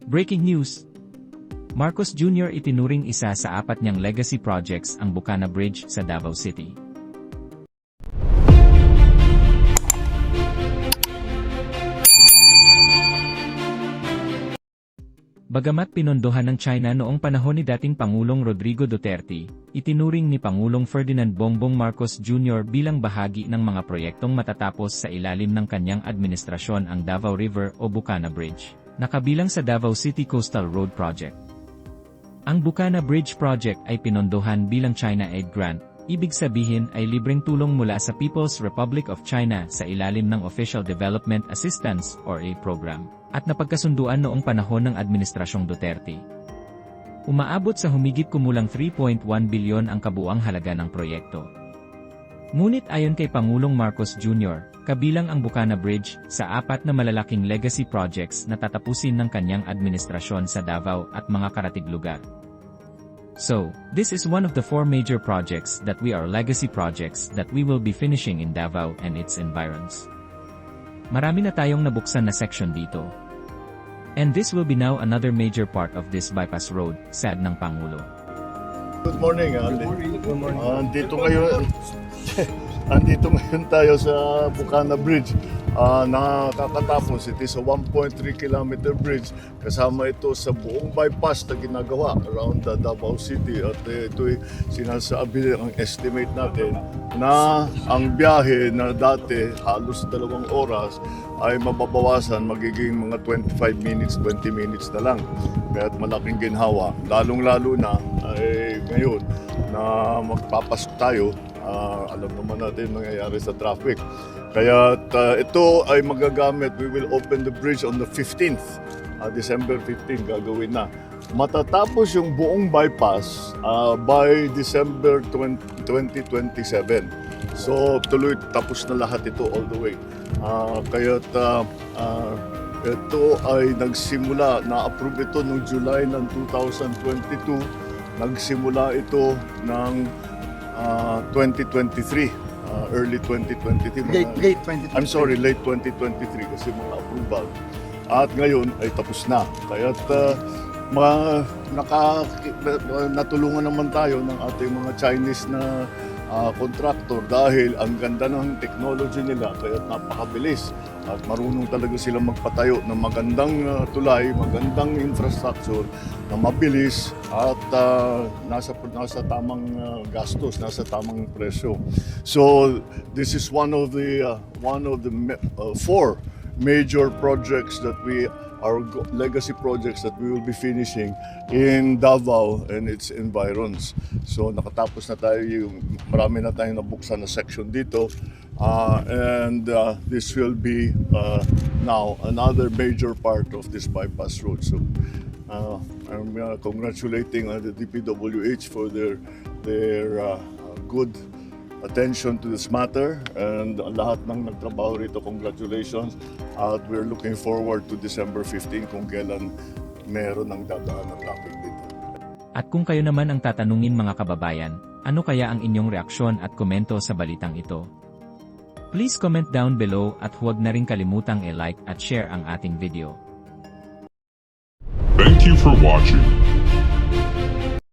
Breaking news! Marcos Jr. itinuring isa sa 4 niyang legacy projects ang Bucana Bridge sa Davao City. Bagamat pinondohan ng China noong panahon ni dating Pangulong Rodrigo Duterte, itinuring ni Pangulong Ferdinand Bongbong Marcos Jr. bilang bahagi ng mga proyektong matatapos sa ilalim ng kanyang administrasyon ang Davao River o Bucana Bridge, nakabilang sa Davao City Coastal Road Project. Ang Bucana Bridge Project ay pinondohan bilang China Aid Grant, ibig sabihin ay libreng tulong mula sa People's Republic of China sa ilalim ng Official Development Assistance or A program, at napagkasunduan noong panahon ng Administrasyong Duterte. Umaabot sa humigit kumulang 3.1 bilyon ang kabuuang halaga ng proyekto. Ngunit ayon kay Pangulong Marcos Jr., kabilang ang Bucana Bridge sa 4 na malalaking legacy projects na tatapusin ng kanyang administrasyon sa Davao at mga karatig lugar. So, this is one of the 4 major projects that we are legacy projects that we will be finishing in Davao and its environs. Marami na tayong nabuksan na section dito. And this will be now another major part of this bypass road, said ng Pangulo. Good morning, Andy. Good morning. Andito ngayon tayo sa Bucana Bridge. Nakakatapos, it is a 1.3 kilometer bridge. Kasama ito sa buong bypass na ginagawa around the Davao City. At ito'y sinasabi, ang estimate natin, na ang biyahe na dati halos 2 oras ay mababawasan, magiging mga 25 minutes, 20 minutes na lang. Kaya't malaking ginhawa. Lalong-lalo na ay ngayon na magpapasok tayo, alam naman natin nangyayari sa traffic. Kaya ito ay magagamit. We will open the bridge on the 15th. December 15 gagawin na. Matatapos yung buong bypass by December 2027. So tuloy tapos na lahat ito all the way. Kaya ito ay nagsimula, na-approve ito noong July ng 2022. Nagsimula ito ng 2023, early 2023. Late 2023. I'm sorry, late 2023 kasi mga approval. At ngayon ay tapos na. Kaya't natulungan naman tayo ng ating mga Chinese na contractor dahil ang ganda ng technology nila kaya napakabilis at marunong talaga sila magpatayo ng magandang tulay, magandang infrastructure na mabilis at nasa tamang gastos, nasa tamang presyo. So this is one of the 4 major projects that our legacy projects that we will be finishing in Davao and its environs. So nakatapos na tayo, marami na tayong nabuksan na section dito. And this will be now another major part of this bypass road. So I'm congratulating the DPWH for their good attention to this matter, and lahat ng nagtrabaho rito, congratulations. At we're looking forward to December 15 kung kailan meron ng dadaan na traffic dito. At kung kayo naman ang tatanungin mga kababayan, ano kaya ang inyong reaksyon at komento sa balitang ito? Please comment down below at huwag na rin kalimutang i-like at share ang ating video. Thank you for watching.